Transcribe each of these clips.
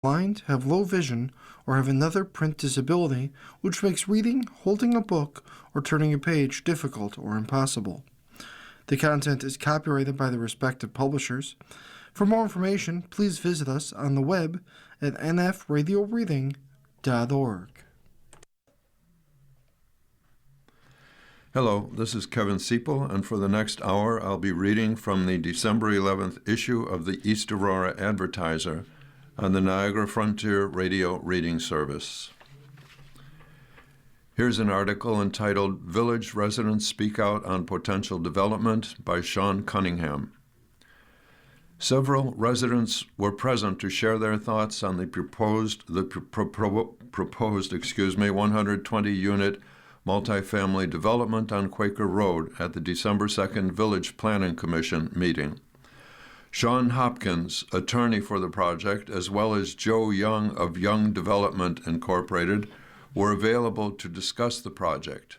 blind, have low vision, or have another print disability which makes reading, holding a book, or turning a page difficult or impossible. The content is copyrighted by the respective publishers. For more information, please visit us on the web at nfradioreading.org. Hello, this is Kevin Siepel, and for the next hour I'll be reading from the December 11th issue of the East Aurora Advertiser on the Niagara Frontier Radio Reading Service. Here's an article entitled Village Residents Speak Out on Potential Development by Sean Cunningham. Several residents were present to share their thoughts on the proposed 120-unit multifamily development on Quaker Road at the December 2nd Village Planning Commission meeting. Sean Hopkins, attorney for the project, as well as Joe Young of Young Development Incorporated, were available to discuss the project.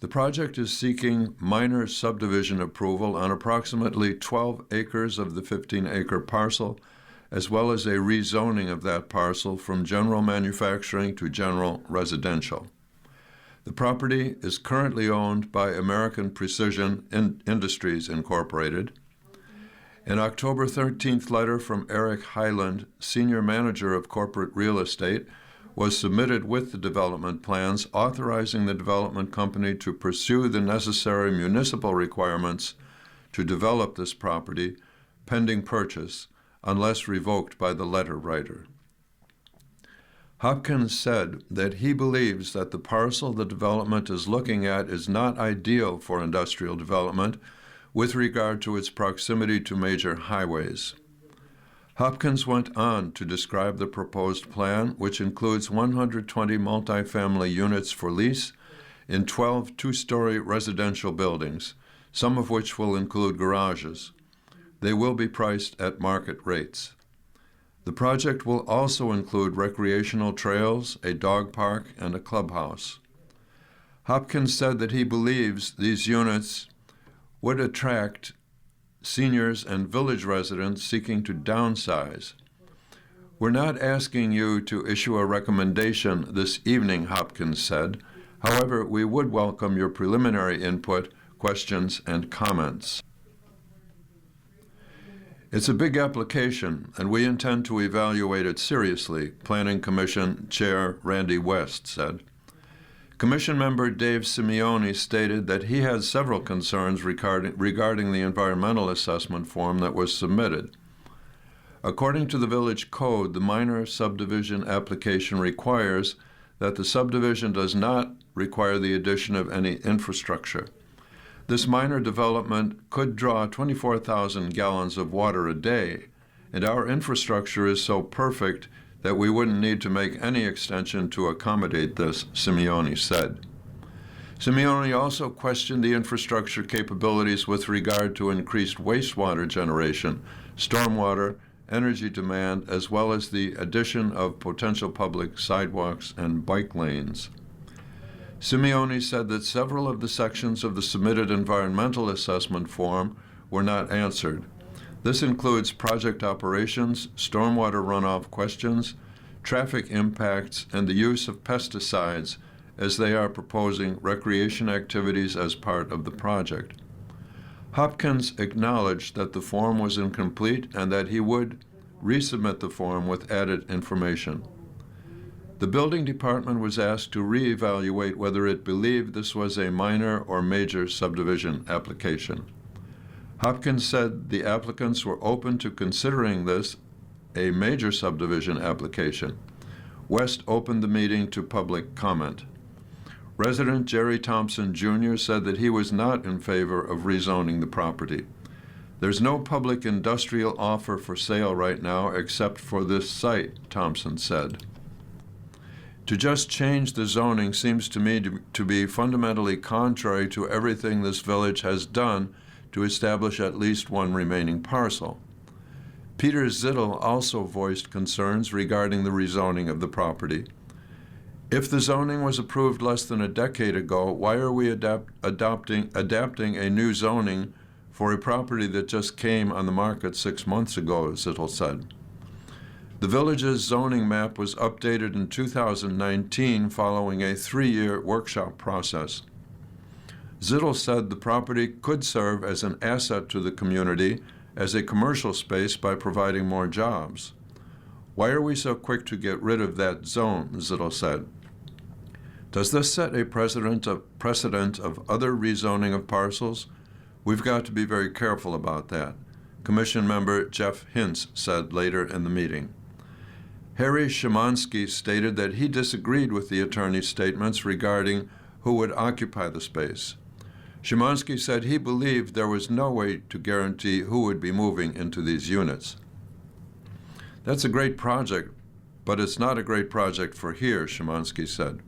The project is seeking minor subdivision approval on approximately 12 acres of the 15-acre parcel, as well as a rezoning of that parcel from general manufacturing to general residential. The property is currently owned by American Precision Industries Incorporated. An October 13th letter from Eric Highland, Senior Manager of Corporate Real Estate, was submitted with the development plans authorizing the development company to pursue the necessary municipal requirements to develop this property pending purchase, unless revoked by the letter writer. Hopkins said that he believes that the parcel the development is looking at is not ideal for industrial development with regard to its proximity to major highways. Hopkins went on to describe the proposed plan, which includes 120 multifamily units for lease in 12 two-story residential buildings, some of which will include garages. They will be priced at market rates. The project will also include recreational trails, a dog park, and a clubhouse. Hopkins said that he believes these units would attract seniors and village residents seeking to downsize. We're not asking you to issue a recommendation this evening, Hopkins said. However, we would welcome your preliminary input, questions, and comments. It's a big application, and we intend to evaluate it seriously, Planning Commission Chair Randy West said. Commission member Dave Simeone stated that he had several concerns regarding the environmental assessment form that was submitted. According to the village code, the minor subdivision application requires that the subdivision does not require the addition of any infrastructure. This minor development could draw 24,000 gallons of water a day, and our infrastructure is so perfect that we wouldn't need to make any extension to accommodate this, Simeone said. Simeone also questioned the infrastructure capabilities with regard to increased wastewater generation, stormwater, energy demand, as well as the addition of potential public sidewalks and bike lanes. Simeone said that several of the sections of the submitted environmental assessment form were not answered. This includes project operations, stormwater runoff questions, traffic impacts, and the use of pesticides as they are proposing recreation activities as part of the project. Hopkins acknowledged that the form was incomplete and that he would resubmit the form with added information. The building department was asked to reevaluate whether it believed this was a minor or major subdivision application. Hopkins said the applicants were open to considering this a major subdivision application. West opened the meeting to public comment. Resident Jerry Thompson Jr. said that he was not in favor of rezoning the property. There's no public industrial offer for sale right now except for this site, Thompson said. To just change the zoning seems to me to be fundamentally contrary to everything this village has done to establish at least one remaining parcel. Peter Zittel also voiced concerns regarding the rezoning of the property. If the zoning was approved less than a decade ago, why are we adapting a new zoning for a property that just came on the market 6 months ago, Zittel said. The village's zoning map was updated in 2019 following a 3-year workshop process. Zittel said the property could serve as an asset to the community as a commercial space by providing more jobs. Why are we so quick to get rid of that zone? Zittel said. Does this set a precedent of other rezoning of parcels? We've got to be very careful about that, Commission member Jeff Hintz said later in the meeting. Harry Szymanski stated that he disagreed with the attorney's statements regarding who would occupy the space. Szymanski said he believed there was no way to guarantee who would be moving into these units. That's a great project, but it's not a great project for here, Szymanski said.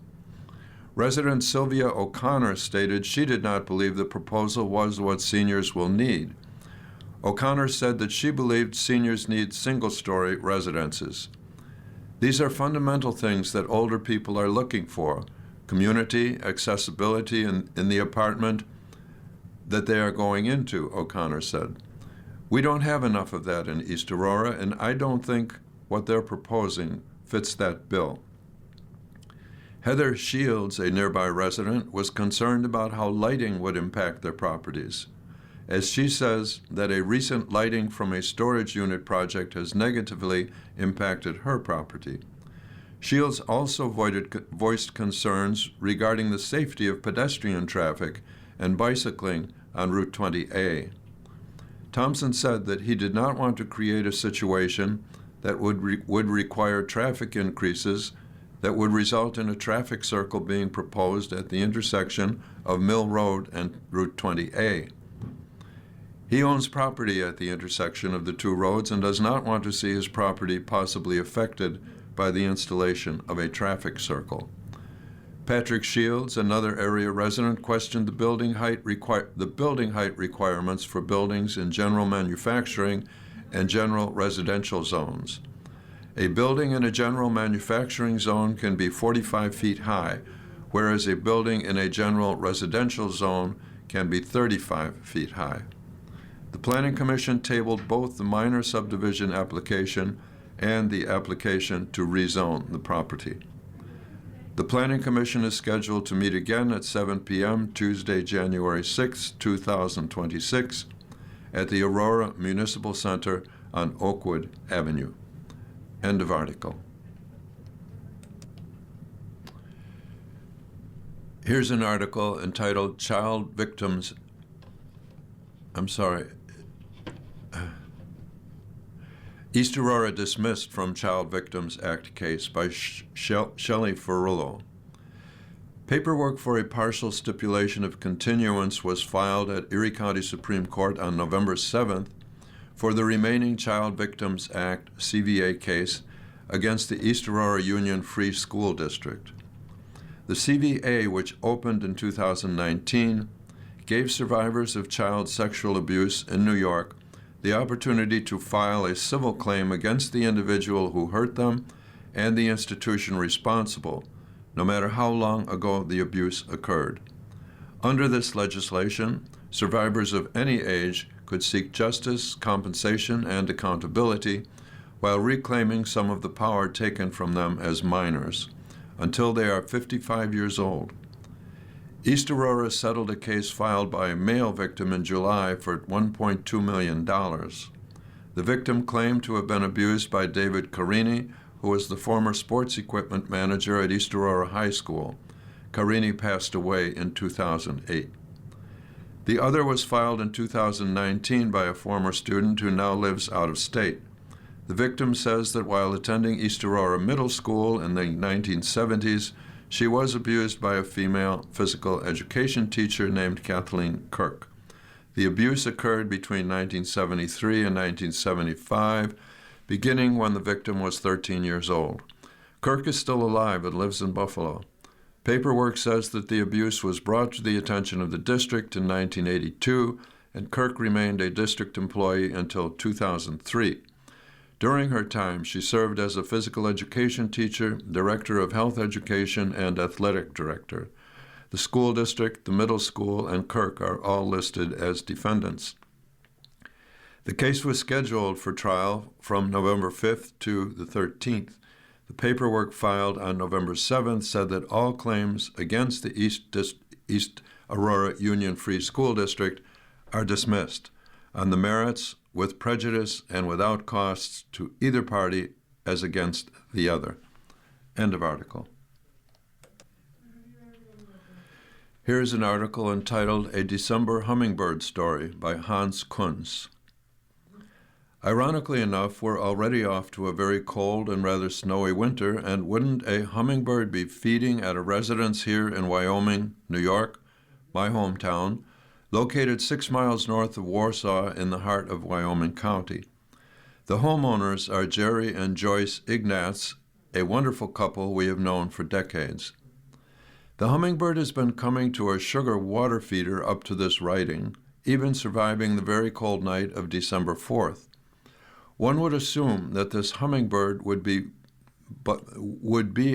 Resident Sylvia O'Connor stated she did not believe the proposal was what seniors will need. O'Connor said that she believed seniors need single-story residences. These are fundamental things that older people are looking for: community, accessibility in the apartment that they are going into, O'Connor said. We don't have enough of that in East Aurora, and I don't think what they're proposing fits that bill. Heather Shields, a nearby resident, was concerned about how lighting would impact their properties, as she says that a recent lighting from a storage unit project has negatively impacted her property. Shields also voiced concerns regarding the safety of pedestrian traffic and bicycling on Route 20A. Thompson said that he did not want to create a situation that would require traffic increases that would result in a traffic circle being proposed at the intersection of Mill Road and Route 20A. He owns property at the intersection of the two roads and does not want to see his property possibly affected by the installation of a traffic circle. Patrick Shields, another area resident, questioned the building height requirements for buildings in general manufacturing and general residential zones. A building in a general manufacturing zone can be 45 feet high, whereas a building in a general residential zone can be 35 feet high. The Planning Commission tabled both the minor subdivision application and the application to rezone the property. The Planning Commission is scheduled to meet again at 7 p.m. Tuesday, January 6, 2026, at the Aurora Municipal Center on Oakwood Avenue. End of article. Here's an article entitled East Aurora Dismissed from Child Victims Act Case by Shelley Ferrullo. Paperwork for a partial stipulation of continuance was filed at Erie County Supreme Court on November 7th for the remaining Child Victims Act CVA case against the East Aurora Union Free School District. The CVA, which opened in 2019, gave survivors of child sexual abuse in New York the opportunity to file a civil claim against the individual who hurt them and the institution responsible, no matter how long ago the abuse occurred. Under this legislation, survivors of any age could seek justice, compensation, and accountability while reclaiming some of the power taken from them as minors until they are 55 years old. East Aurora settled a case filed by a male victim in July for $1.2 million. The victim claimed to have been abused by David Carini, who was the former sports equipment manager at East Aurora High School. Carini passed away in 2008. The other was filed in 2019 by a former student who now lives out of state. The victim says that while attending East Aurora Middle School in the 1970s, she was abused by a female physical education teacher named Kathleen Kirk. The abuse occurred between 1973 and 1975, beginning when the victim was 13 years old. Kirk is still alive and lives in Buffalo. Paperwork says that the abuse was brought to the attention of the district in 1982, and Kirk remained a district employee until 2003. During her time, she served as a physical education teacher, director of health education, and athletic director. The school district, the middle school, and Kirk are all listed as defendants. The case was scheduled for trial from November 5th to the 13th. The paperwork filed on November 7th said that all claims against the East Aurora Union Free School District are dismissed on the merits, with prejudice and without costs to either party as against the other. End of article. Here is an article entitled A December Hummingbird Story by Hans Kunz. Ironically enough, we're already off to a very cold and rather snowy winter, and wouldn't a hummingbird be feeding at a residence here in Wyoming, New York, my hometown, located 6 miles north of Warsaw in the heart of Wyoming County? The homeowners are Jerry and Joyce Ignatz, a wonderful couple we have known for decades. The hummingbird has been coming to our sugar water feeder up to this writing, even surviving the very cold night of December 4th. One would assume that this hummingbird would be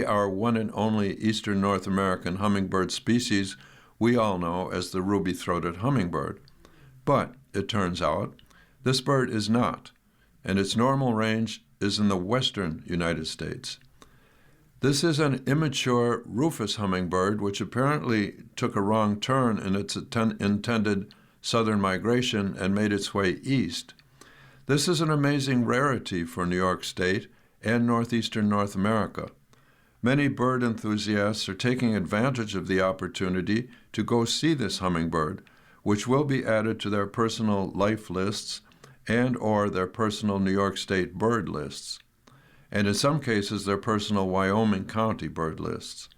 our one and only eastern North American hummingbird species we all know as the ruby-throated hummingbird. But, it turns out, this bird is not, and its normal range is in the western United States. This is an immature rufous hummingbird which apparently took a wrong turn in its intended southern migration and made its way east. This is an amazing rarity for New York State and northeastern North America. Many bird enthusiasts are taking advantage of the opportunity to go see this hummingbird, which will be added to their personal life lists and/or their personal New York State bird lists, and in some cases their personal Wyoming County bird lists.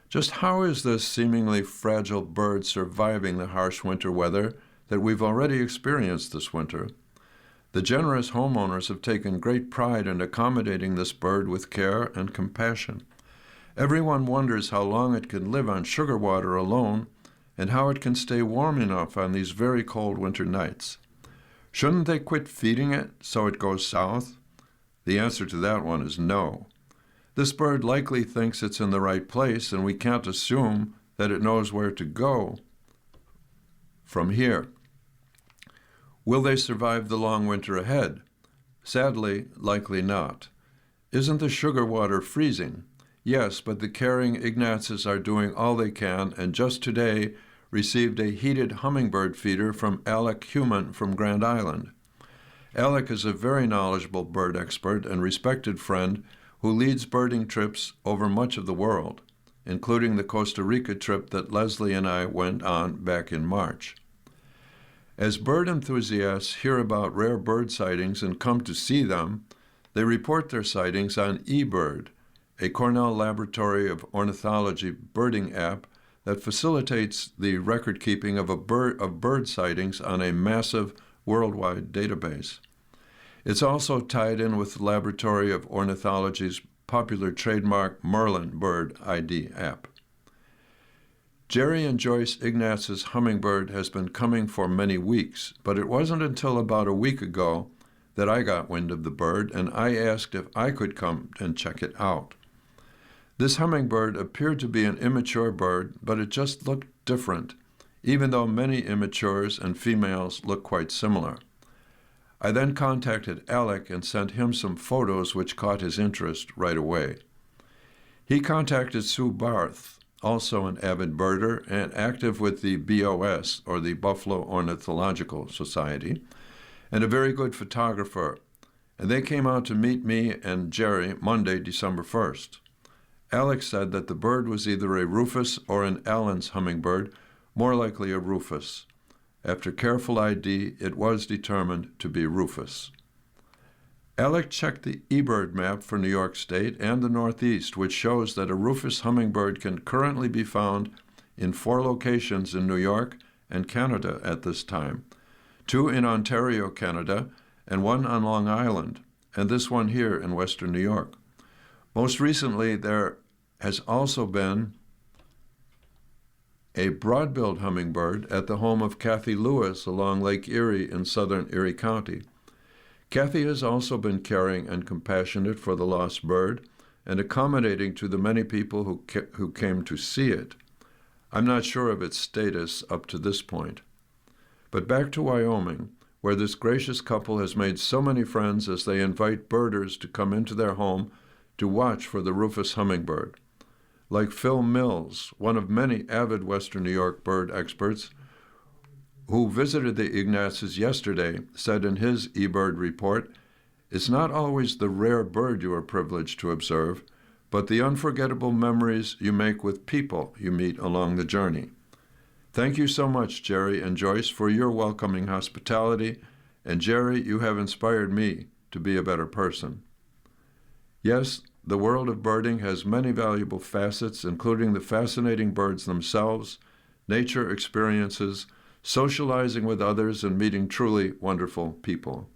Just how is this seemingly fragile bird surviving the harsh winter weather that we've already experienced this winter? The generous homeowners have taken great pride in accommodating this bird with care and compassion. Everyone wonders how long it can live on sugar water alone and how it can stay warm enough on these very cold winter nights. Shouldn't they quit feeding it so it goes south? The answer to that one is no. This bird likely thinks it's in the right place, and we can't assume that it knows where to go from here. Will they survive the long winter ahead? Sadly, likely not. Isn't the sugar water freezing? Yes, but the caring Ignatzes are doing all they can, and just today received a heated hummingbird feeder from Alec Human from Grand Island. Alec is a very knowledgeable bird expert and respected friend who leads birding trips over much of the world, including the Costa Rica trip that Leslie and I went on back in March. As bird enthusiasts hear about rare bird sightings and come to see them, they report their sightings on eBird, a Cornell Laboratory of Ornithology birding app that facilitates the record-keeping of bird sightings on a massive worldwide database. It's also tied in with the Laboratory of Ornithology's popular trademark Merlin Bird ID app. Jerry and Joyce Ignatz's hummingbird has been coming for many weeks, but it wasn't until about a week ago that I got wind of the bird, and I asked if I could come and check it out. This hummingbird appeared to be an immature bird, but it just looked different, even though many immatures and females look quite similar. I then contacted Alec and sent him some photos which caught his interest right away. He contacted Sue Barth, also an avid birder and active with the BOS, or the Buffalo Ornithological Society, and a very good photographer, and they came out to meet me and Jerry Monday, December 1st. Alex said that the bird was either a rufous or an Allen's hummingbird, more likely a rufous. After careful ID, it was determined to be rufous. Alec checked the eBird map for New York State and the Northeast, which shows that a rufous hummingbird can currently be found in 4 locations in New York and Canada at this time, 2 in Ontario, Canada, and 1 on Long Island, and this one here in Western New York. Most recently, there has also been a broad-billed hummingbird at the home of Kathy Lewis along Lake Erie in southern Erie County. Kathy has also been caring and compassionate for the lost bird and accommodating to the many people who came to see it. I'm not sure of its status up to this point. But back to Wyoming, where this gracious couple has made so many friends as they invite birders to come into their home to watch for the rufous hummingbird. Like Phil Mills, one of many avid Western New York bird experts, who visited the Ignaces yesterday, said in his eBird report, "It's not always the rare bird you are privileged to observe, but the unforgettable memories you make with people you meet along the journey." Thank you so much, Jerry and Joyce, for your welcoming hospitality, and Jerry, you have inspired me to be a better person. Yes, the world of birding has many valuable facets, including the fascinating birds themselves, nature experiences, socializing with others, and meeting truly wonderful people.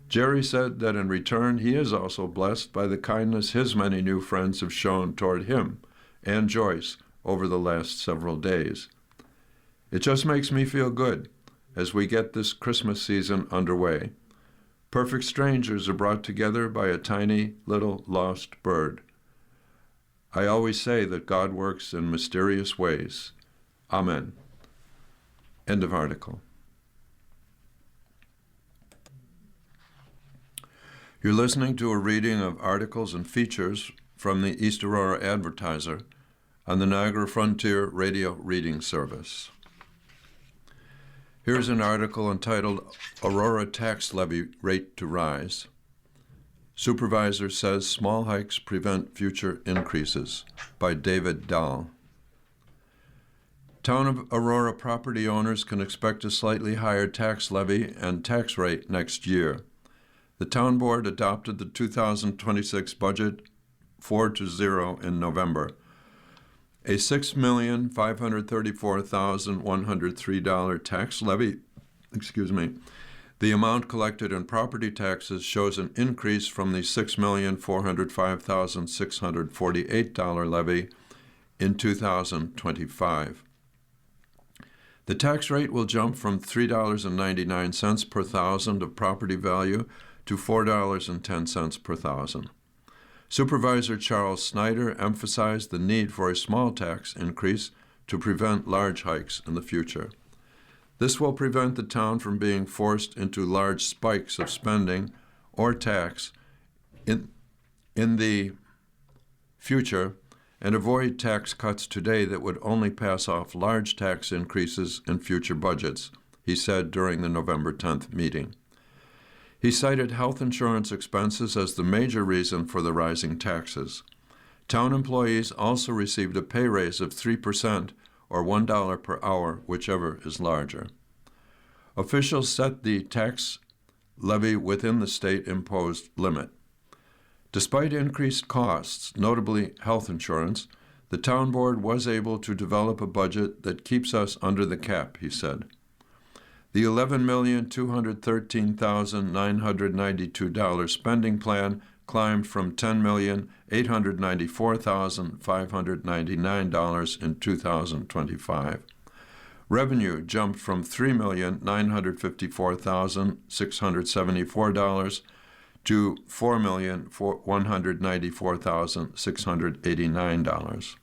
Jerry said that in return, he is also blessed by the kindness his many new friends have shown toward him and Joyce over the last several days. It just makes me feel good as we get this Christmas season underway. Perfect strangers are brought together by a tiny little lost bird. I always say that God works in mysterious ways. Amen. End of article. You're listening to a reading of articles and features from the East Aurora Advertiser on the Niagara Frontier Radio Reading Service. Here's an article entitled Aurora Tax Levy Rate to Rise. Supervisor says small hikes prevent future increases, by David Dahl. Town of Aurora property owners can expect a slightly higher tax levy and tax rate next year. The town board adopted the 2026 budget 4-0 in November. A $6,534,103 tax levy, the amount collected in property taxes shows an increase from the $6,405,648 levy in 2025. The tax rate will jump from $3.99 per thousand of property value to $4.10 per thousand. Supervisor Charles Snyder emphasized the need for a small tax increase to prevent large hikes in the future. This will prevent the town from being forced into large spikes of spending or tax in the future and avoid tax cuts today that would only pass off large tax increases in future budgets, he said during the November 10th meeting. He cited health insurance expenses as the major reason for the rising taxes. Town employees also received a pay raise of 3% or $1 per hour, whichever is larger. Officials set the tax levy within the state-imposed limit. Despite increased costs, notably health insurance, the town board was able to develop a budget that keeps us under the cap, he said. The $11,213,992 spending plan climbed from $10,894,599 in 2025. Revenue jumped from $3,954,674 to $4,194,689.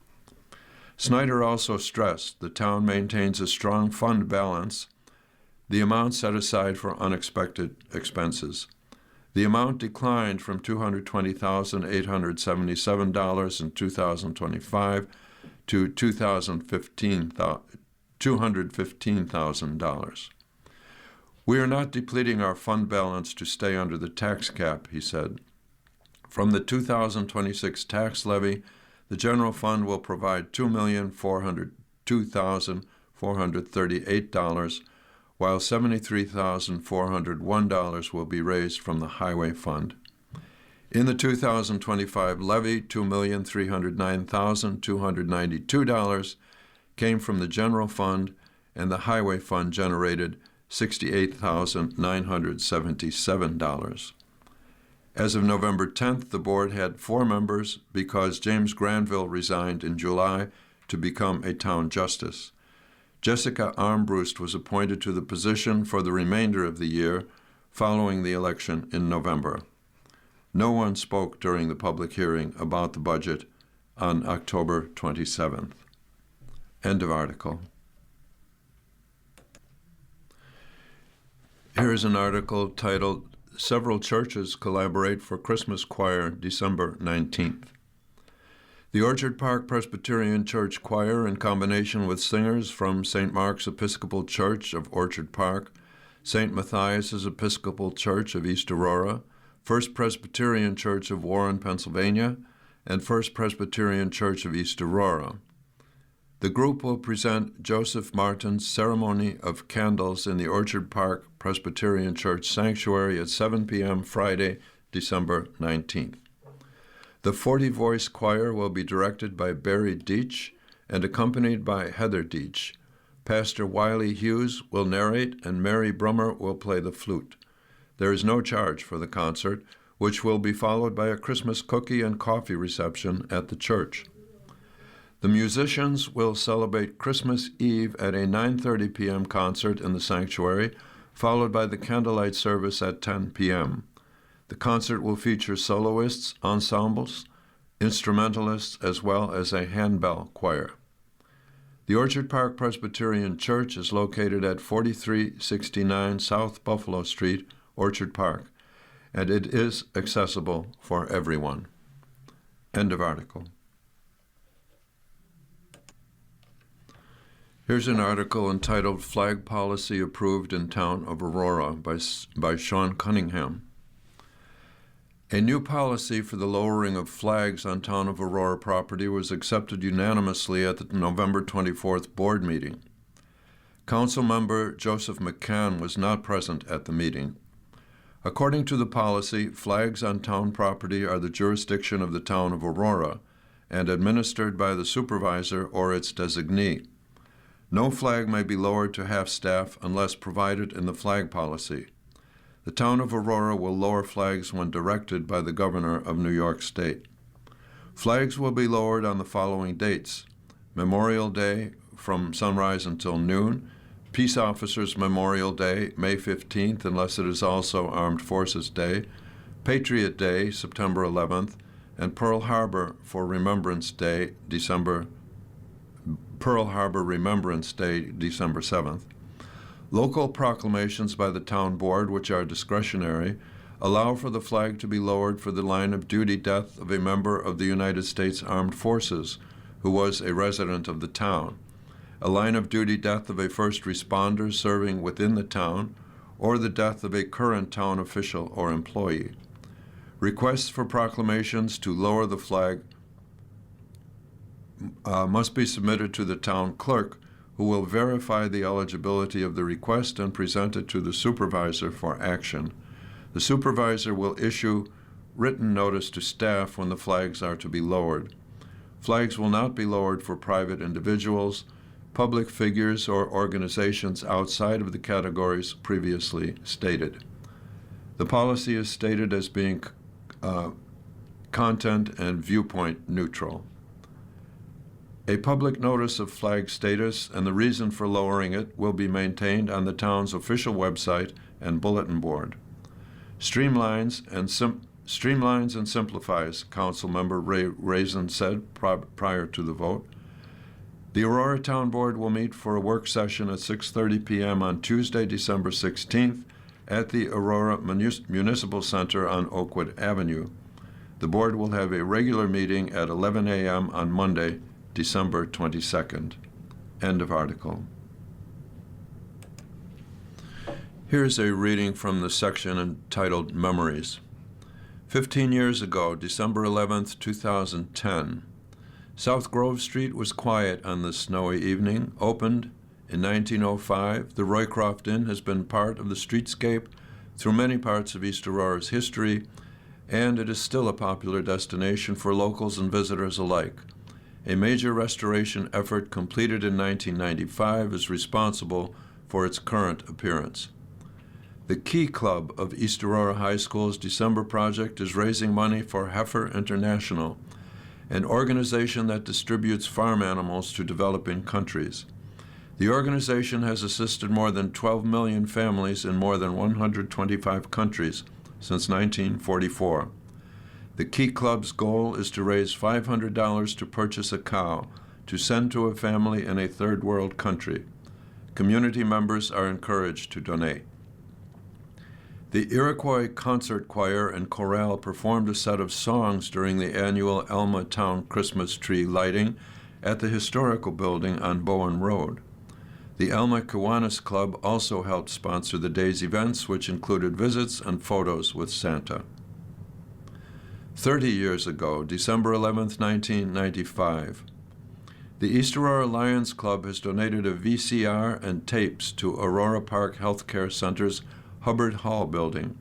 Snyder also stressed the town maintains a strong fund balance, the amount set aside for unexpected expenses. The amount declined from $220,877 in 2025 to $215,000. We are not depleting our fund balance to stay under the tax cap, he said. From the 2026 tax levy, the general fund will provide $2,402,438, while $73,401 will be raised from the highway fund. In the 2025 levy, $2,309,292 came from the general fund, and the highway fund generated $68,977. As of November 10th, the board had 4 members because James Granville resigned in July to become a town justice. Jessica Armbruster was appointed to the position for the remainder of the year following the election in November. No one spoke during the public hearing about the budget on October 27th. End of article. Here is an article titled, "Several Churches Collaborate for Christmas Choir, December 19th. The Orchard Park Presbyterian Church Choir, in combination with singers from St. Mark's Episcopal Church of Orchard Park, St. Matthias's Episcopal Church of East Aurora, First Presbyterian Church of Warren, Pennsylvania, and First Presbyterian Church of East Aurora. The group will present Joseph Martin's Ceremony of Candles in the Orchard Park Presbyterian Church Sanctuary at 7 p.m. Friday, December 19th. The 40-voice choir will be directed by Barry Deach and accompanied by Heather Deach. Pastor Wiley Hughes will narrate and Mary Brummer will play the flute. There is no charge for the concert, which will be followed by a Christmas cookie and coffee reception at the church. The musicians will celebrate Christmas Eve at a 9:30 p.m. concert in the sanctuary, followed by the candlelight service at 10 p.m. The concert will feature soloists, ensembles, instrumentalists, as well as a handbell choir. The Orchard Park Presbyterian Church is located at 4369 South Buffalo Street, Orchard Park, and it is accessible for everyone. End of article. Here's an article entitled "Flag Policy Approved in Town of Aurora" by Sean Cunningham. A new policy for the lowering of flags on Town of Aurora property was accepted unanimously at the November 24th board meeting. Council member Joseph McCann was not present at the meeting. According to the policy, flags on town property are the jurisdiction of the Town of Aurora and administered by the supervisor or its designee. No flag may be lowered to half-staff unless provided in the flag policy. The Town of Aurora will lower flags when directed by the Governor of New York State. Flags will be lowered on the following dates: Memorial Day from sunrise until noon, Peace Officers Memorial Day, May 15th, unless it is also Armed Forces Day, Patriot Day, September 11th, and Pearl Harbor Remembrance Day, December 7th. Local proclamations by the town board, which are discretionary, allow for the flag to be lowered for the line of duty death of a member of the United States Armed Forces who was a resident of the town, a line of duty death of a first responder serving within the town, or the death of a current town official or employee. Requests for proclamations to lower the flag must be submitted to the town clerk, who will verify the eligibility of the request and present it to the supervisor for action. The supervisor will issue written notice to staff when the flags are to be lowered. Flags will not be lowered for private individuals, public figures, or organizations outside of the categories previously stated. The policy is stated as being content and viewpoint neutral. A public notice of flag status and the reason for lowering it will be maintained on the town's official website and bulletin board. Streamlines and simplifies, Councilmember Ray Raisin said prior to the vote. The Aurora Town Board will meet for a work session at 6:30 p.m. on Tuesday, December 16th at the Aurora Municipal Center on Oakwood Avenue. The board will have a regular meeting at 11 a.m. on Monday, December 22nd. End of article. Here's a reading from the section entitled Memories. 15 years ago, December 11th, 2010, South Grove Street was quiet on this snowy evening. Opened in 1905, the Roycroft Inn has been part of the streetscape through many parts of East Aurora's history, and it is still a popular destination for locals and visitors alike. A major restoration effort completed in 1995 is responsible for its current appearance. The Key Club of East Aurora High School's December project is raising money for Heifer International, an organization that distributes farm animals to developing countries. The organization has assisted more than 12 million families in more than 125 countries since 1944. The Key Club's goal is to raise $500 to purchase a cow to send to a family in a third world country. Community members are encouraged to donate. The Iroquois Concert Choir and Chorale performed a set of songs during the annual Alma Town Christmas tree lighting at the historical building on Bowen Road. The Alma Kiwanis Club also helped sponsor the day's events, which included visits and photos with Santa. 30 years ago, December 11, 1995, the East Aurora Lions Club has donated a VCR and tapes to Aurora Park Healthcare Center's Hubbard Hall building.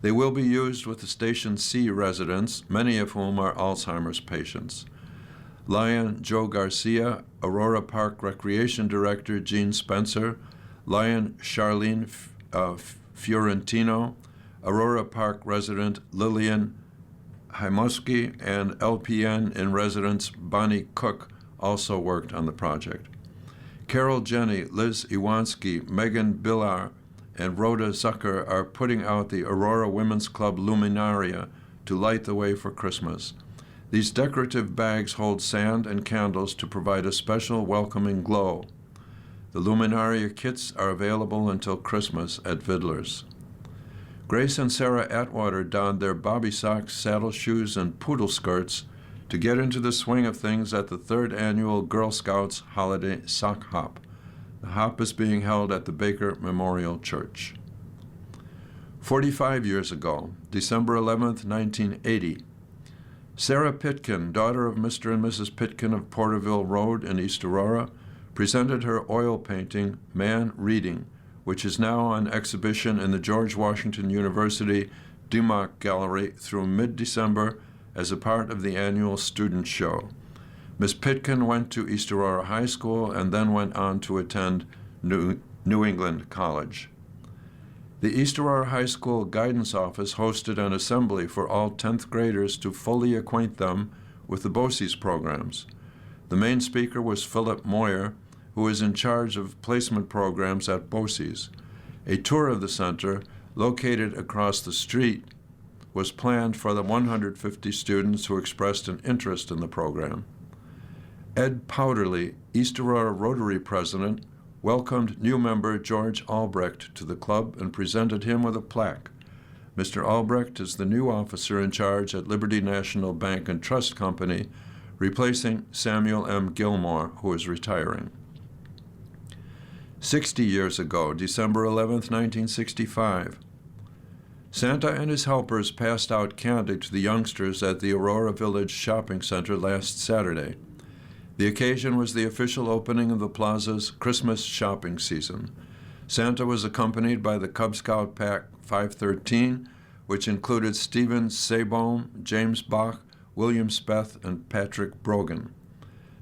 They will be used with the Station C residents, many of whom are Alzheimer's patients. Lion Joe Garcia, Aurora Park Recreation Director Gene Spencer, Lion Charlene Fiorentino, Aurora Park resident Lillian Hymoski, and LPN in residence Bonnie Cook also worked on the project. Carol Jenny, Liz Iwanski, Megan Billar, and Rhoda Zucker are putting out the Aurora Women's Club Luminaria to light the way for Christmas. These decorative bags hold sand and candles to provide a special welcoming glow. The Luminaria kits are available until Christmas at Vidler's. Grace and Sarah Atwater donned their bobby socks, saddle shoes, and poodle skirts to get into the swing of things at the 3rd annual Girl Scouts Holiday Sock Hop. The hop is being held at the Baker Memorial Church. 45 years ago, December 11, 1980, Sarah Pitkin, daughter of Mr. and Mrs. Pitkin of Porterville Road in East Aurora, presented her oil painting, Man Reading, which is now on exhibition in the George Washington University Dumas Gallery through mid-December as a part of the annual student show. Ms. Pitkin went to East Aurora High School and then went on to attend New England College. The East Aurora High School Guidance Office hosted an assembly for all 10th graders to fully acquaint them with the BOCES programs. The main speaker was Philip Moyer, who is in charge of placement programs at BOCES. A tour of the center, located across the street, was planned for the 150 students who expressed an interest in the program. Ed Powderly, East Aurora Rotary president, welcomed new member George Albrecht to the club and presented him with a plaque. Mr. Albrecht is the new officer in charge at Liberty National Bank and Trust Company, replacing Samuel M. Gilmore, who is retiring. 60 years ago, December 11, 1965, Santa and his helpers passed out candy to the youngsters at the Aurora Village Shopping Center last Saturday. The occasion was the official opening of the plaza's Christmas shopping season. Santa was accompanied by the Cub Scout Pack 513, which included Stephen Sabom, James Bach, William Speth, and Patrick Brogan.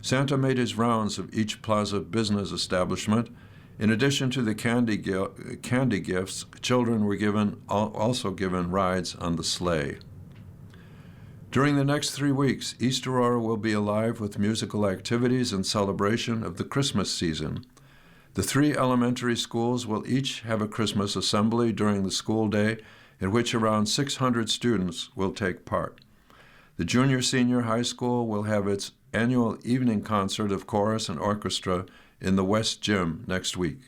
Santa made his rounds of each plaza business establishment. In addition to the candy gifts, children were also given rides on the sleigh. During the next 3 weeks, East Aurora will be alive with musical activities in celebration of the Christmas season. The 3 elementary schools will each have a Christmas assembly during the school day in which around 600 students will take part. The junior-senior high school will have its annual evening concert of chorus and orchestra in the West Gym next week.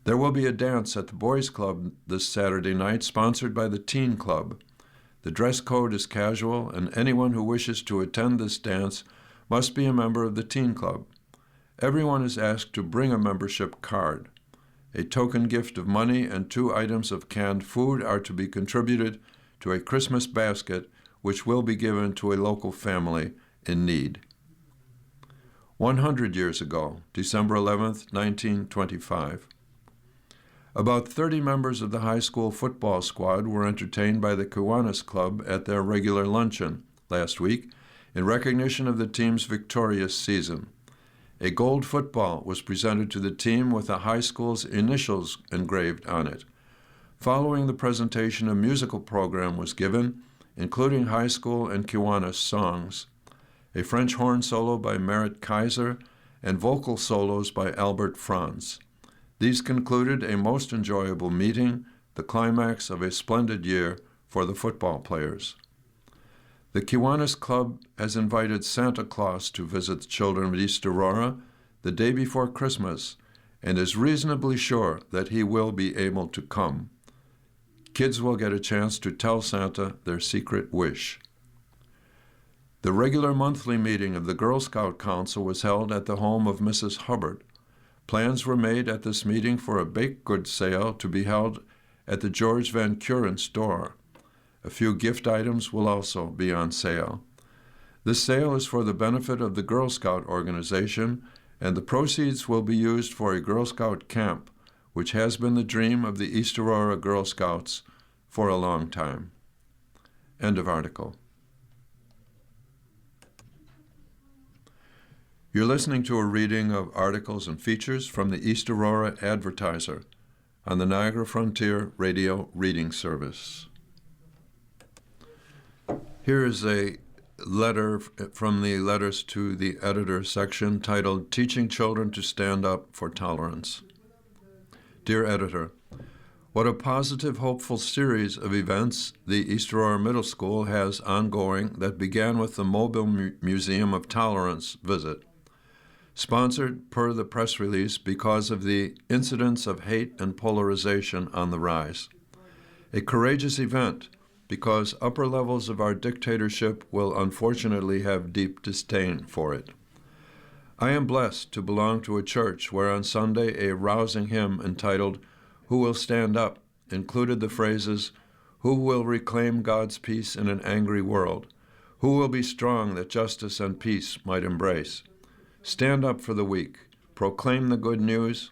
There will be a dance at the Boys Club this Saturday night, sponsored by the Teen Club. The dress code is casual, and anyone who wishes to attend this dance must be a member of the Teen Club. Everyone is asked to bring a membership card. A token gift of money and 2 items of canned food are to be contributed to a Christmas basket, which will be given to a local family in need. 100 years ago, December 11, 1925, about 30 members of the high school football squad were entertained by the Kiwanis Club at their regular luncheon last week in recognition of the team's victorious season. A gold football was presented to the team with the high school's initials engraved on it. Following the presentation, a musical program was given, including high school and Kiwanis songs, a French horn solo by Merritt Kaiser, and vocal solos by Albert Franz. These concluded a most enjoyable meeting, the climax of a splendid year for the football players. The Kiwanis Club has invited Santa Claus to visit the children of East Aurora the day before Christmas and is reasonably sure that he will be able to come. Kids will get a chance to tell Santa their secret wish. The regular monthly meeting of the Girl Scout Council was held at the home of Mrs. Hubbard. Plans were made at this meeting for a baked goods sale to be held at the George Van Curen store. A few gift items will also be on sale. This sale is for the benefit of the Girl Scout organization, and the proceeds will be used for a Girl Scout camp, which has been the dream of the East Aurora Girl Scouts for a long time. End of article. You're listening to a reading of articles and features from the East Aurora Advertiser on the Niagara Frontier Radio Reading Service. Here is a letter from the Letters to the Editor section titled Teaching Children to Stand Up for Tolerance. Dear Editor, what a positive, hopeful series of events the East Aurora Middle School has ongoing that began with the Mobile Museum of Tolerance visit. Sponsored per the press release because of the incidents of hate and polarization on the rise. A courageous event because upper levels of our dictatorship will unfortunately have deep disdain for it. I am blessed to belong to a church where on Sunday a rousing hymn entitled, Who Will Stand Up, included the phrases, Who will reclaim God's peace in an angry world? Who will be strong that justice and peace might embrace? Stand up for the weak, proclaim the good news.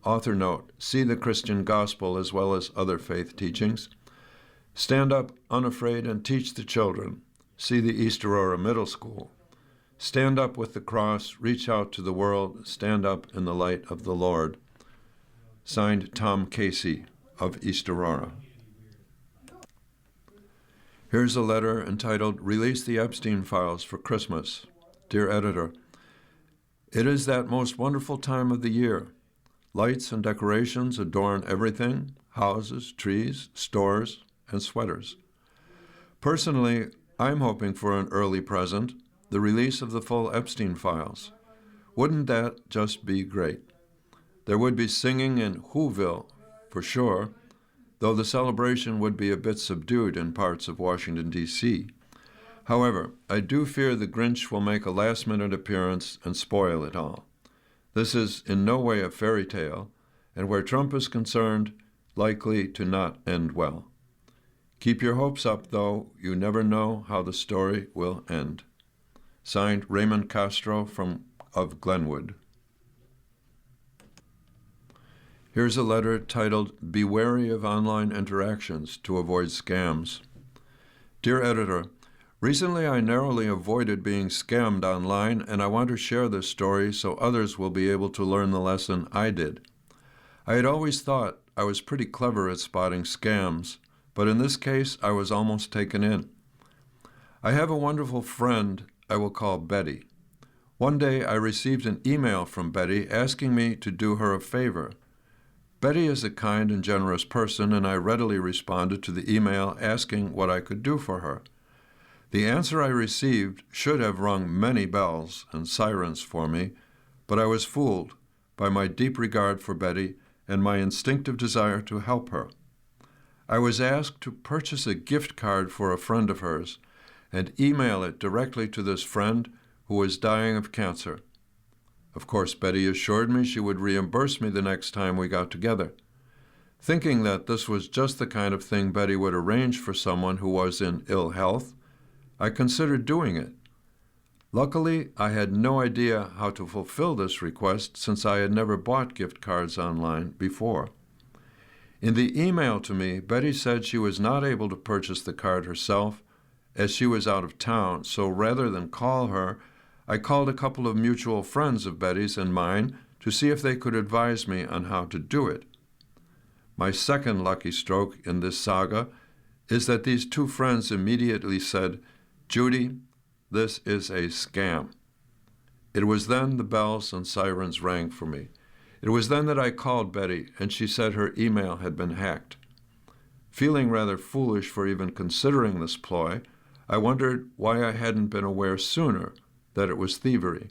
Author note, see the Christian gospel as well as other faith teachings. Stand up unafraid and teach the children. See the East Aurora Middle School. Stand up with the cross, reach out to the world, stand up in the light of the Lord. Signed, Tom Casey of East Aurora. Here's a letter entitled, Release the Epstein Files for Christmas. Dear Editor, it is that most wonderful time of the year. Lights and decorations adorn everything, houses, trees, stores, and sweaters. Personally, I'm hoping for an early present, the release of the full Epstein Files. Wouldn't that just be great? There would be singing in Whoville, for sure, though the celebration would be a bit subdued in parts of Washington, D.C. However, I do fear the Grinch will make a last-minute appearance and spoil it all. This is in no way a fairy tale, and where Trump is concerned, likely to not end well. Keep your hopes up, though. You never know how the story will end. Signed, Raymond Castro of Glenwood. Here's a letter titled, Be Wary of Online Interactions to Avoid Scams. Dear Editor, recently I narrowly avoided being scammed online, and I want to share this story so others will be able to learn the lesson I did. I had always thought I was pretty clever at spotting scams, but in this case I was almost taken in. I have a wonderful friend I will call Betty. One day I received an email from Betty asking me to do her a favor. Betty is a kind and generous person, and I readily responded to the email asking what I could do for her. The answer I received should have rung many bells and sirens for me, but I was fooled by my deep regard for Betty and my instinctive desire to help her. I was asked to purchase a gift card for a friend of hers and email it directly to this friend who was dying of cancer. Of course, Betty assured me she would reimburse me the next time we got together. Thinking that this was just the kind of thing Betty would arrange for someone who was in ill health, I considered doing it. Luckily, I had no idea how to fulfill this request since I had never bought gift cards online before. In the email to me, Betty said she was not able to purchase the card herself as she was out of town, so rather than call her, I called a couple of mutual friends of Betty's and mine to see if they could advise me on how to do it. My second lucky stroke in this saga is that these two friends immediately said, Judy, this is a scam. It was then the bells and sirens rang for me. It was then that I called Betty, and she said her email had been hacked. Feeling rather foolish for even considering this ploy, I wondered why I hadn't been aware sooner that it was thievery.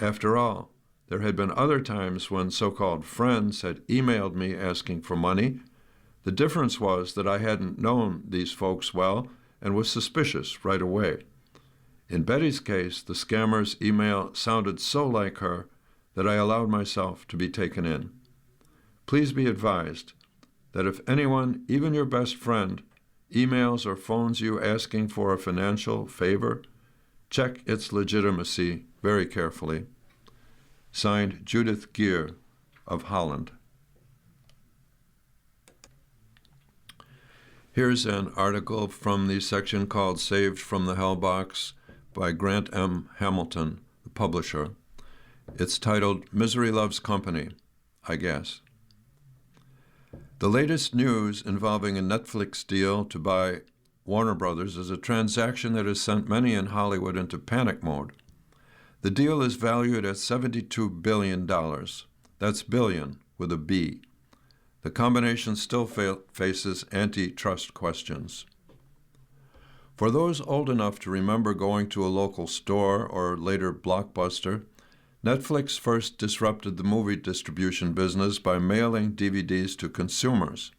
After all, there had been other times when so-called friends had emailed me asking for money, The difference was that I hadn't known these folks well and was suspicious right away. In Betty's case, the scammer's email sounded so like her that I allowed myself to be taken in. Please be advised that if anyone, even your best friend, emails or phones you asking for a financial favor, check its legitimacy very carefully. Signed, Judith Geer of Holland. Here's an article from the section called Saved from the Hell Box by Grant M. Hamilton, the publisher. It's titled Misery Loves Company, I guess. The latest news involving a Netflix deal to buy Warner Brothers is a transaction that has sent many in Hollywood into panic mode. The deal is valued at $72 billion. That's billion with a B. The combination still faces antitrust questions. For those old enough to remember going to a local store or later Blockbuster, Netflix first disrupted the movie distribution business by mailing DVDs to consumers.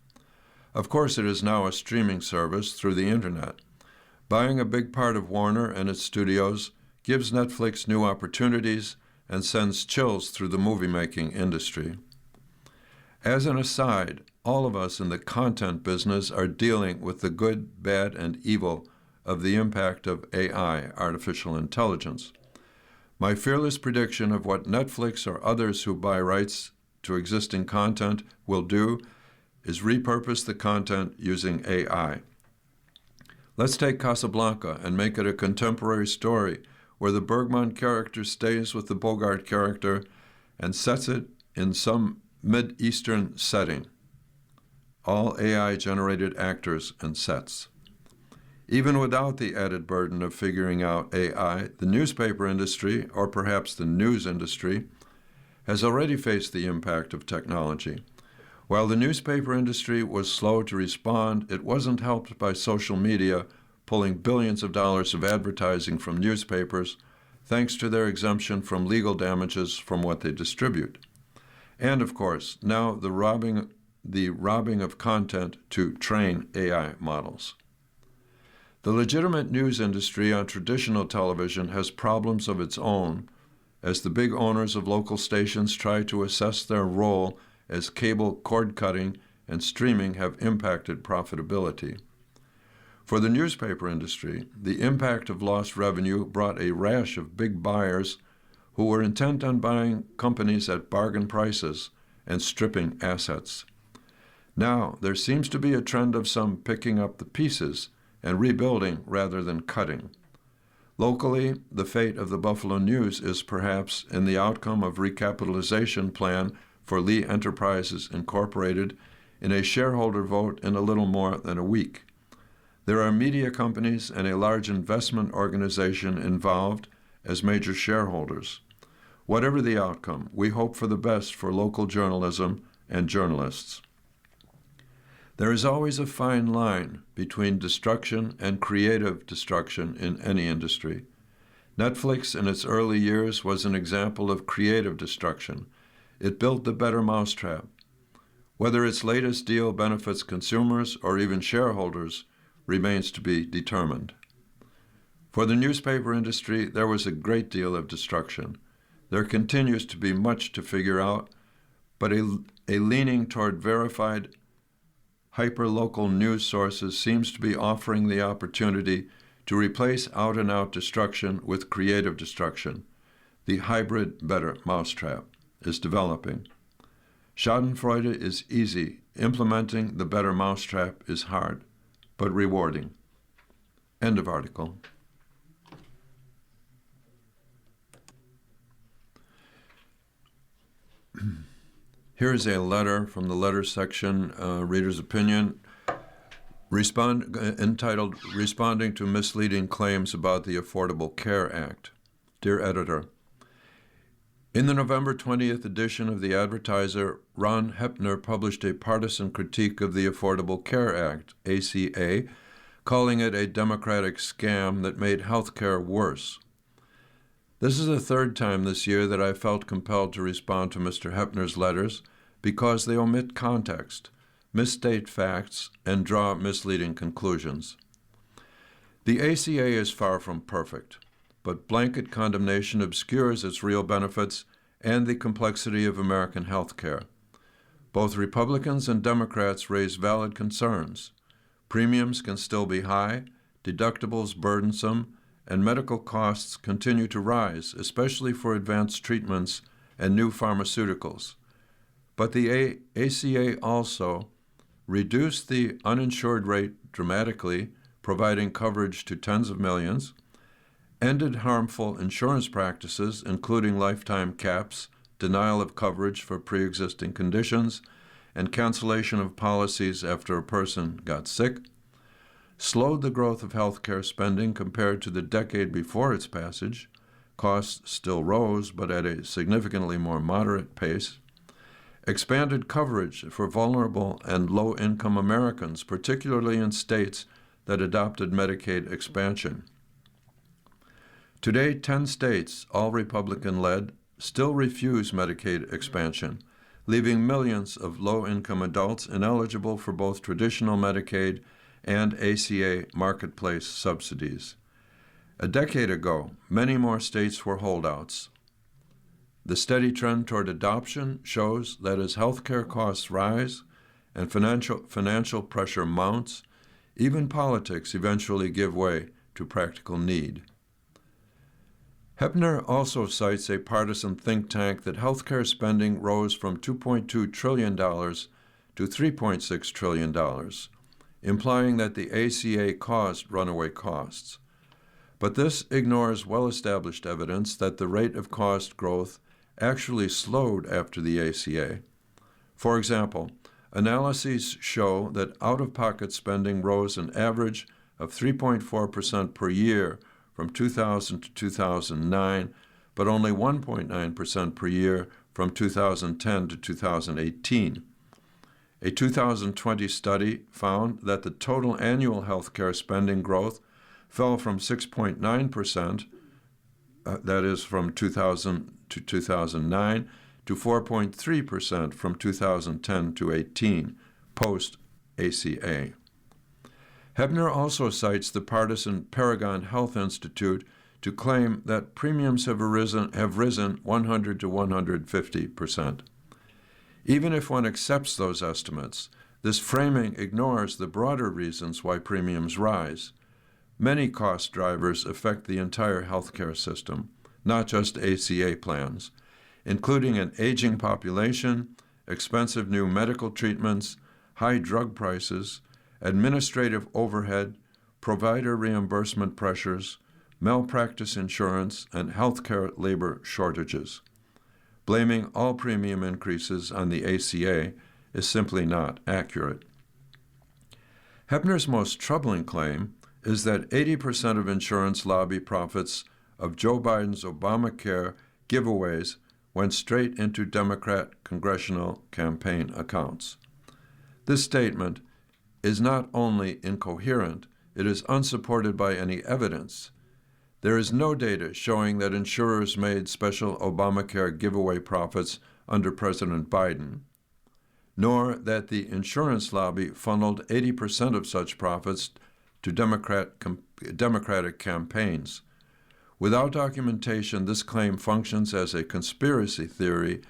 Of course, it is now a streaming service through the internet. Buying a big part of Warner and its studios gives Netflix new opportunities and sends chills through the movie-making industry. As an aside, all of us in the content business are dealing with the good, bad, and evil of the impact of AI, artificial intelligence. My fearless prediction of what Netflix or others who buy rights to existing content will do is repurpose the content using AI. Let's take Casablanca and make it a contemporary story where the Bergman character stays with the Bogart character and sets it in some Mid-Eastern setting. All AI-generated actors and sets. Even without the added burden of figuring out AI, the newspaper industry, or perhaps the news industry, has already faced the impact of technology. While the newspaper industry was slow to respond, it wasn't helped by social media pulling billions of dollars of advertising from newspapers, thanks to their exemption from legal damages from what they distribute. And, of course, now the robbing of content to train AI models. The legitimate news industry on traditional television has problems of its own as the big owners of local stations try to assess their role as cable cord-cutting and streaming have impacted profitability. For the newspaper industry, the impact of lost revenue brought a rash of big buyers who were intent on buying companies at bargain prices and stripping assets. Now, there seems to be a trend of some picking up the pieces and rebuilding rather than cutting. Locally, the fate of the Buffalo News is perhaps in the outcome of recapitalization plan for Lee Enterprises Incorporated in a shareholder vote in a little more than a week. There are media companies and a large investment organization involved as major shareholders. Whatever the outcome, we hope for the best for local journalism and journalists. There is always a fine line between destruction and creative destruction in any industry. Netflix in its early years was an example of creative destruction. It built the better mousetrap. Whether its latest deal benefits consumers or even shareholders remains to be determined. For the newspaper industry, there was a great deal of destruction. There continues to be much to figure out, but a leaning toward verified hyper-local news sources seems to be offering the opportunity to replace out-and-out destruction with creative destruction. The hybrid better mousetrap is developing. Schadenfreude is easy. Implementing the better mousetrap is hard, but rewarding. End of article. Here is a letter from the letter section, Reader's Opinion, entitled Responding to Misleading Claims About the Affordable Care Act. Dear Editor, in the November 20th edition of the Advertiser, Ron Hepner published a partisan critique of the Affordable Care Act, ACA, calling it a Democratic scam that made health care worse. This is the third time this year that I felt compelled to respond to Mr. Hepner's letters because they omit context. misstate facts, and draw misleading conclusions. The ACA is far from perfect, but blanket condemnation obscures its real benefits and the complexity of American health care. Both Republicans and Democrats raise valid concerns. Premiums can still be high, deductibles burdensome, and medical costs continue to rise, especially for advanced treatments and new pharmaceuticals. But the ACA also reduced the uninsured rate dramatically, providing coverage to tens of millions, ended harmful insurance practices, including lifetime caps, denial of coverage for pre-existing conditions, and cancellation of policies after a person got sick, slowed the growth of healthcare spending compared to the decade before its passage. Costs still rose, but at a significantly more moderate pace, expanded coverage for vulnerable and low-income Americans, particularly in states that adopted Medicaid expansion. Today, 10 states, all Republican-led, still refuse Medicaid expansion, leaving millions of low-income adults ineligible for both traditional Medicaid and ACA marketplace subsidies. A decade ago, many more states were holdouts. The steady trend toward adoption shows that as healthcare costs rise and financial pressure mounts, even politics eventually give way to practical need. Hepner also cites a partisan think tank that healthcare spending rose from $2.2 trillion to $3.6 trillion, implying that the ACA caused runaway costs. But this ignores well-established evidence that the rate of cost growth actually slowed after the ACA. For example, analyses show that out-of-pocket spending rose an average of 3.4% per year from 2000 to 2009, but only 1.9% per year from 2010 to 2018. A 2020 study found that the total annual healthcare spending growth fell from 6.9%, that is from 2000 to 2009, to 4.3% from 2010 to 18, post-ACA. Hebner also cites the partisan Paragon Health Institute to claim that premiums have risen 100 to 150%. Even if one accepts those estimates, this framing ignores the broader reasons why premiums rise. Many cost drivers affect the entire healthcare system, not just ACA plans, including an aging population, expensive new medical treatments, high drug prices, administrative overhead, provider reimbursement pressures, malpractice insurance, and healthcare labor shortages. Blaming all premium increases on the ACA is simply not accurate. Hebner's most troubling claim is that 80% of insurance lobby profits of Joe Biden's Obamacare giveaways went straight into Democrat congressional campaign accounts. This statement is not only incoherent, it is unsupported by any evidence. There is no data showing that insurers made special Obamacare giveaway profits under President Biden, nor that the insurance lobby funneled 80% of such profits to Democratic campaigns. Without documentation, this claim functions as a conspiracy theory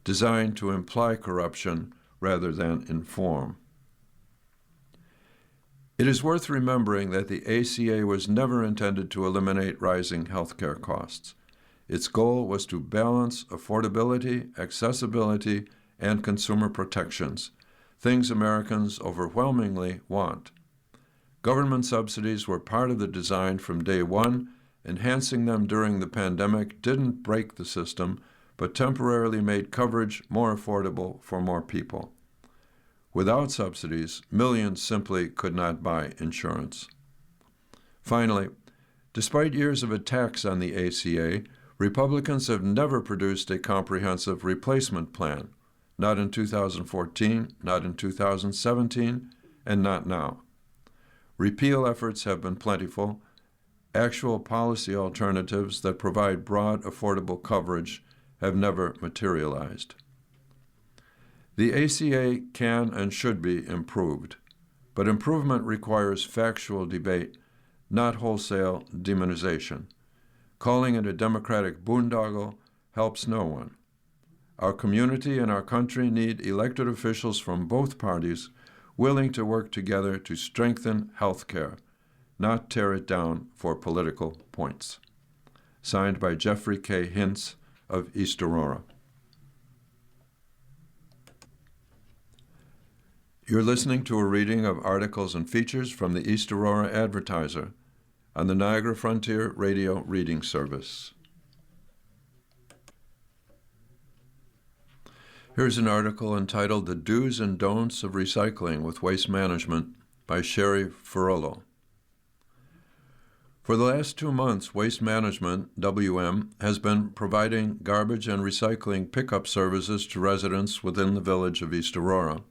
designed to imply corruption rather than inform. It is worth remembering that the ACA was never intended to eliminate rising healthcare costs. Its goal was to balance affordability, accessibility, and consumer protections, things Americans overwhelmingly want. Government subsidies were part of the design from day one. Enhancing them during the pandemic didn't break the system, but temporarily made coverage more affordable for more people. Without subsidies, millions simply could not buy insurance. Finally, despite years of attacks on the ACA, Republicans have never produced a comprehensive replacement plan, not in 2014, not in 2017, and not now. Repeal efforts have been plentiful. Actual policy alternatives that provide broad, affordable coverage have never materialized. The ACA can and should be improved, but improvement requires factual debate, not wholesale demonization. Calling it a democratic boondoggle helps no one. Our community and our country need elected officials from both parties willing to work together to strengthen health care, not tear it down for political points. Signed by Jeffrey K. Hintz of East Aurora. You're listening to a reading of articles and features from the East Aurora Advertiser on the Niagara Frontier Radio Reading Service. Here's an article entitled The Do's and Don'ts of Recycling with Waste Management by Sherry Ferrolo. For the last 2 months, Waste Management, WM, has been providing garbage and recycling pickup services to residents within the village of East Aurora.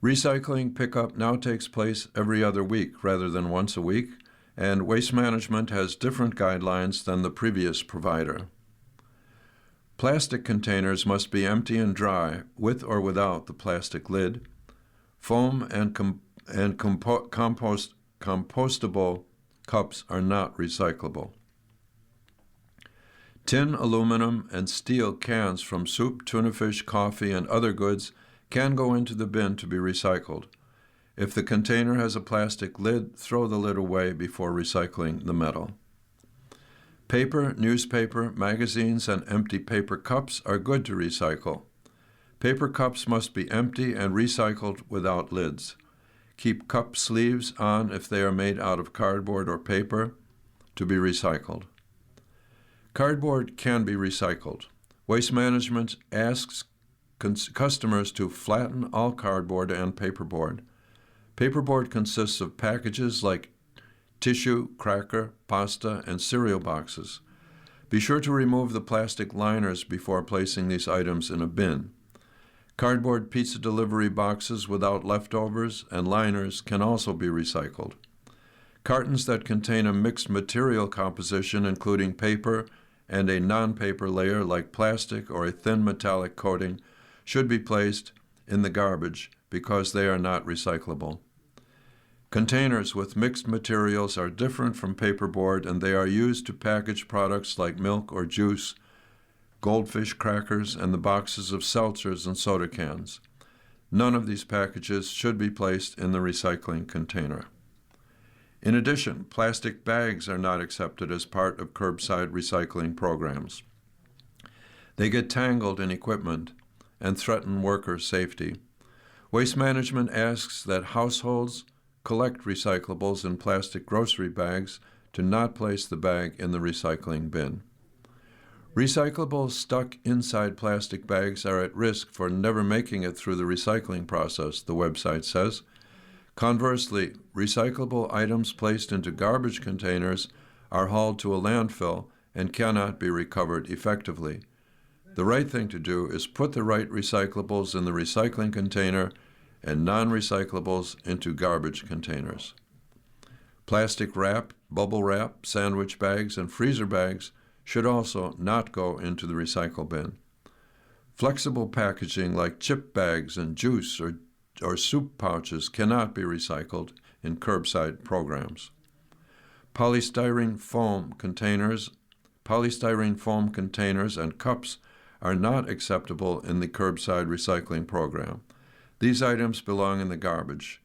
Recycling pickup now takes place every other week rather than once a week, and Waste Management has different guidelines than the previous provider. Plastic containers must be empty and dry, with or without the plastic lid. Foam and compostable cups are not recyclable. Tin, aluminum, and steel cans from soup, tuna fish, coffee, and other goods can go into the bin to be recycled. If the container has a plastic lid, throw the lid away before recycling the metal. Paper, newspaper, magazines, and empty paper cups are good to recycle. Paper cups must be empty and recycled without lids. Keep cup sleeves on if they are made out of cardboard or paper to be recycled. Cardboard can be recycled. Waste Management asks customers to flatten all cardboard and paperboard. Paperboard consists of packages like tissue, cracker, pasta, and cereal boxes. Be sure to remove the plastic liners before placing these items in a bin. Cardboard pizza delivery boxes without leftovers and liners can also be recycled. Cartons that contain a mixed material composition, including paper and a non-paper layer like plastic or a thin metallic coating, should be placed in the garbage because they are not recyclable. Containers with mixed materials are different from paperboard, and they are used to package products like milk or juice, goldfish crackers, and the boxes of seltzers and soda cans. None of these packages should be placed in the recycling container. In addition, plastic bags are not accepted as part of curbside recycling programs. They get tangled in equipment and threaten worker safety. Waste Management asks that households collect recyclables in plastic grocery bags to not place the bag in the recycling bin. Recyclables stuck inside plastic bags are at risk for never making it through the recycling process, the website says. Conversely, recyclable items placed into garbage containers are hauled to a landfill and cannot be recovered effectively. The right thing to do is put the right recyclables in the recycling container and non-recyclables into garbage containers. Plastic wrap, bubble wrap, sandwich bags, and freezer bags should also not go into the recycle bin. Flexible packaging like chip bags and juice or soup pouches cannot be recycled in curbside programs. Polystyrene foam containers and cups are not acceptable in the curbside recycling program. These items belong in the garbage.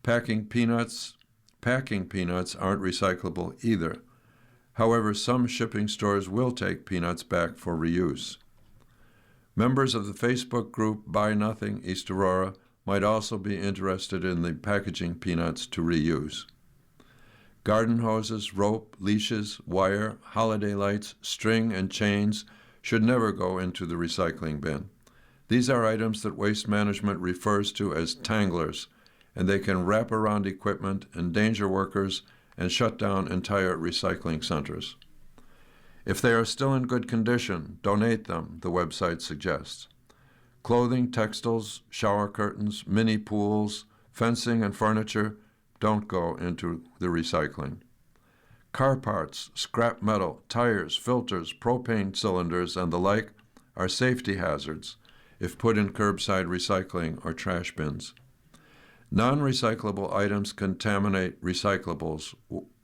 Packing peanuts aren't recyclable either. However, some shipping stores will take peanuts back for reuse. Members of the Facebook group Buy Nothing East Aurora might also be interested in the packaging peanuts to reuse. Garden hoses, rope, leashes, wire, holiday lights, string, and chains should never go into the recycling bin. These are items that Waste Management refers to as tanglers, and they can wrap around equipment, endanger workers, and shut down entire recycling centers. If they are still in good condition, donate them, the website suggests. Clothing, textiles, shower curtains, mini pools, fencing, and furniture don't go into the recycling. Car parts, scrap metal, tires, filters, propane cylinders, and the like are safety hazards if put in curbside recycling or trash bins. Non-recyclable items contaminate recyclables,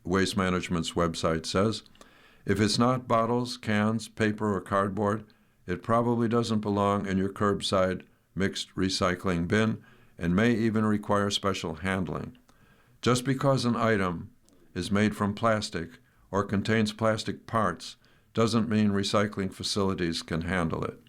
Waste Management's website says. If it's not bottles, cans, paper, or cardboard, it probably doesn't belong in your curbside mixed recycling bin and may even require special handling. Just because an item is made from plastic or contains plastic parts doesn't mean recycling facilities can handle it.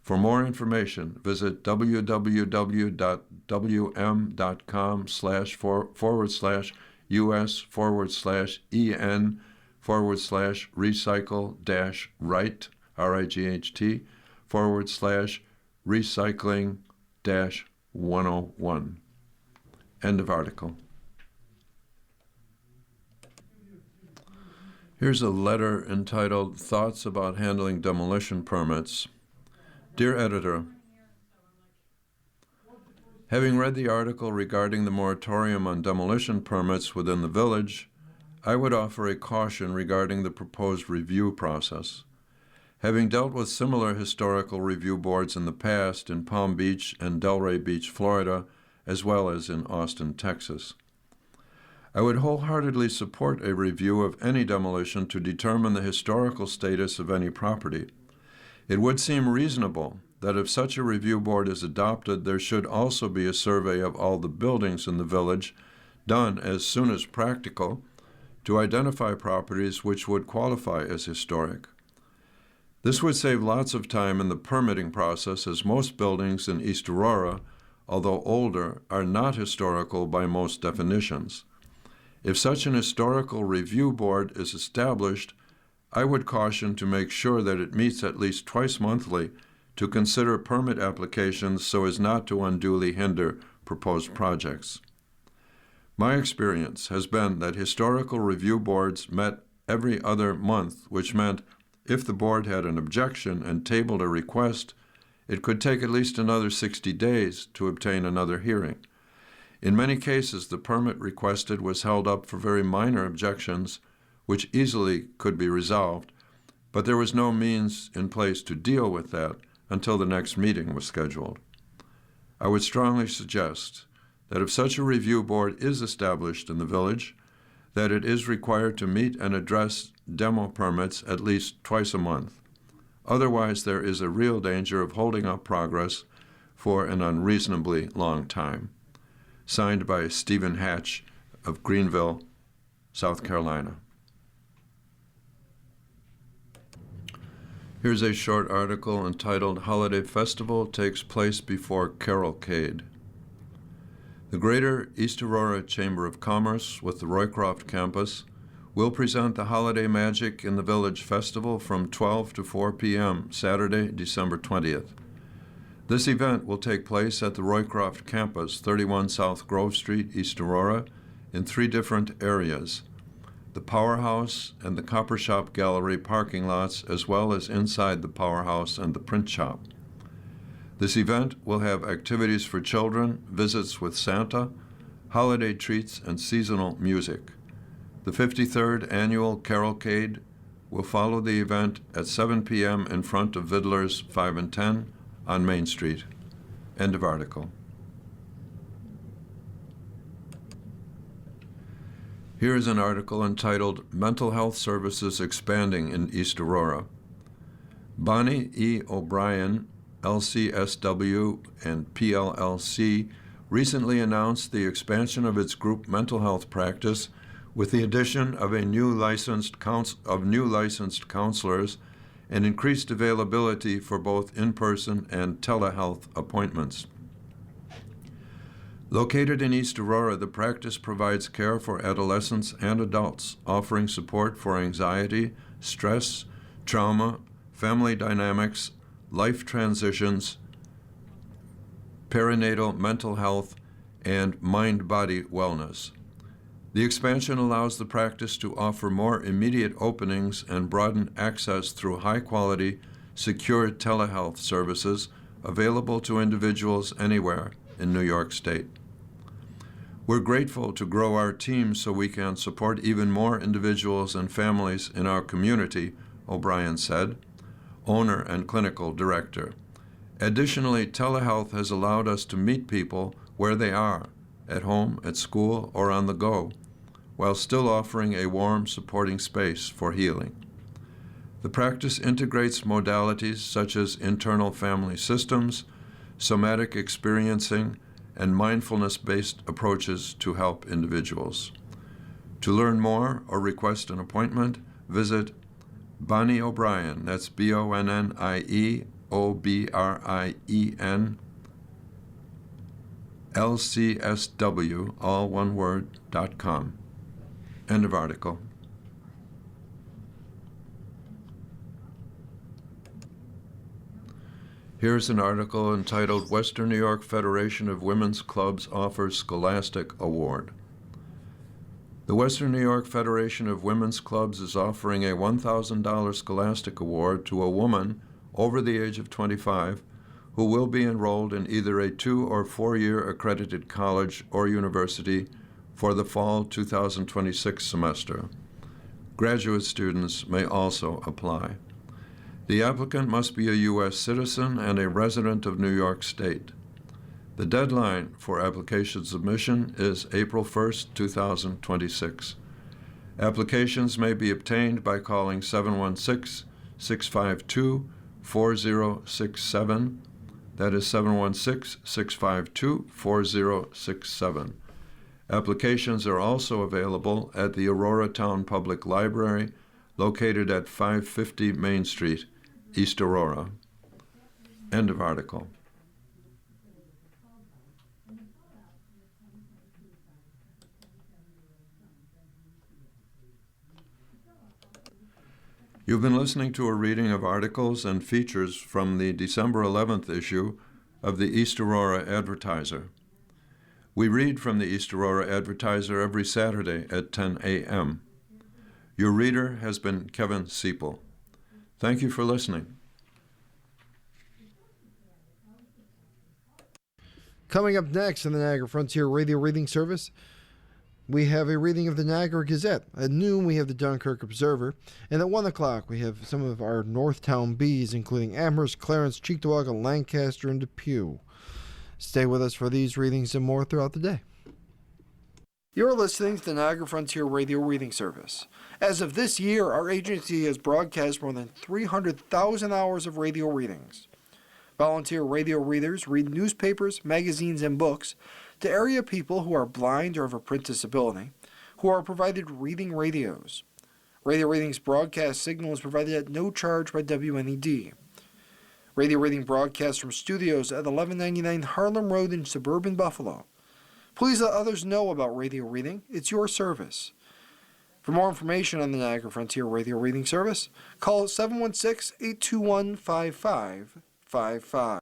For more information, visit www.wm.com/forward/US/EN/recycle-right, RIGHT/recycling-101. End of article. Here's a letter entitled Thoughts About Handling Demolition Permits. Dear Editor, having read the article regarding the moratorium on demolition permits within the village, I would offer a caution regarding the proposed review process. Having dealt with similar historical review boards in the past in Palm Beach and Delray Beach, Florida, as well as in Austin, Texas, I would wholeheartedly support a review of any demolition to determine the historical status of any property. It would seem reasonable that if such a review board is adopted, there should also be a survey of all the buildings in the village, done as soon as practical, to identify properties which would qualify as historic. This would save lots of time in the permitting process, as most buildings in East Aurora, although older, are not historical by most definitions. If such an historical review board is established, I would caution to make sure that it meets at least twice monthly to consider permit applications so as not to unduly hinder proposed projects. My experience has been that historical review boards met every other month, which meant if the board had an objection and tabled a request, it could take at least another 60 days to obtain another hearing. In many cases, the permit requested was held up for very minor objections, which easily could be resolved, but there was no means in place to deal with that until the next meeting was scheduled. I would strongly suggest that if such a review board is established in the village, that it is required to meet and address demo permits at least twice a month. Otherwise, there is a real danger of holding up progress for an unreasonably long time. Signed by Stephen Hatch of Greenville, South Carolina. Here's a short article entitled Holiday Festival Takes Place Before Carolcade. The Greater East Aurora Chamber of Commerce with the Roycroft campus will present the Holiday Magic in the Village Festival from 12 to 4 p.m. Saturday, December 20th. This event will take place at the Roycroft campus, 31 South Grove Street, East Aurora, in 3 different areas: the Powerhouse and the Copper Shop Gallery parking lots, as well as inside the Powerhouse and the print shop. This event will have activities for children, visits with Santa, holiday treats, and seasonal music. The 53rd Annual Carolcade will follow the event at 7 p.m. in front of Vidler's 5 and 10 on Main Street. End of article. Here is an article entitled Mental Health Services Expanding in East Aurora. Bonnie E. O'Brien, LCSW and PLLC, recently announced the expansion of its group mental health practice with the addition of new licensed counselors and increased availability for both in-person and telehealth appointments. Located in East Aurora, the practice provides care for adolescents and adults, offering support for anxiety, stress, trauma, family dynamics, life transitions, perinatal mental health, and mind-body wellness. The expansion allows the practice to offer more immediate openings and broaden access through high-quality, secure telehealth services available to individuals anywhere in New York State. We're grateful to grow our team so we can support even more individuals and families in our community, O'Brien said, owner and clinical director. Additionally, telehealth has allowed us to meet people where they are, at home, at school, or on the go, while still offering a warm, supporting space for healing. The practice integrates modalities such as internal family systems, somatic experiencing, and mindfulness-based approaches to help individuals. To learn more or request an appointment, visit Bonnie O'Brien, that's BONNIE OBRIEN LCSW, all one word, .com. End of article. Here's an article entitled Western New York Federation of Women's Clubs Offers Scholastic Award. The Western New York Federation of Women's Clubs is offering a $1,000 Scholastic Award to a woman over the age of 25 who will be enrolled in either a 2- or 4-year accredited college or university for the fall 2026 semester. Graduate students may also apply. The applicant must be a U.S. citizen and a resident of New York State. The deadline for application submission is April 1st, 2026. Applications may be obtained by calling 716-652-4067. That is 716-652-4067. Applications are also available at the Aurora Town Public Library, located at 550 Main Street, East Aurora. End of article. You've been listening to a reading of articles and features from the December 11th issue of the East Aurora Advertiser. We read from the East Aurora Advertiser every Saturday at 10 a.m. Your reader has been Kevin Siepel. Thank you for listening. Coming up next on the Niagara Frontier Radio Reading Service, we have a reading of the Niagara Gazette. At noon, we have the Dunkirk Observer. And at 1 o'clock, we have some of our Northtown Bees, including Amherst, Clarence, Cheektowaga, Lancaster, and Depew. Stay with us for these readings and more throughout the day. You're listening to the Niagara Frontier Radio Reading Service. As of this year, our agency has broadcast more than 300,000 hours of radio readings. Volunteer radio readers read newspapers, magazines, and books to area people who are blind or have a print disability, who are provided reading radios. Radio Reading's broadcast signal is provided at no charge by WNED. Radio Reading broadcasts from studios at 1199 Harlem Road in suburban Buffalo. Please let others know about Radio Reading. It's your service. For more information on the Niagara Frontier Radio Reading Service, call 716-821-5555.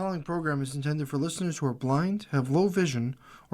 following program is intended for listeners who are blind, have low vision, or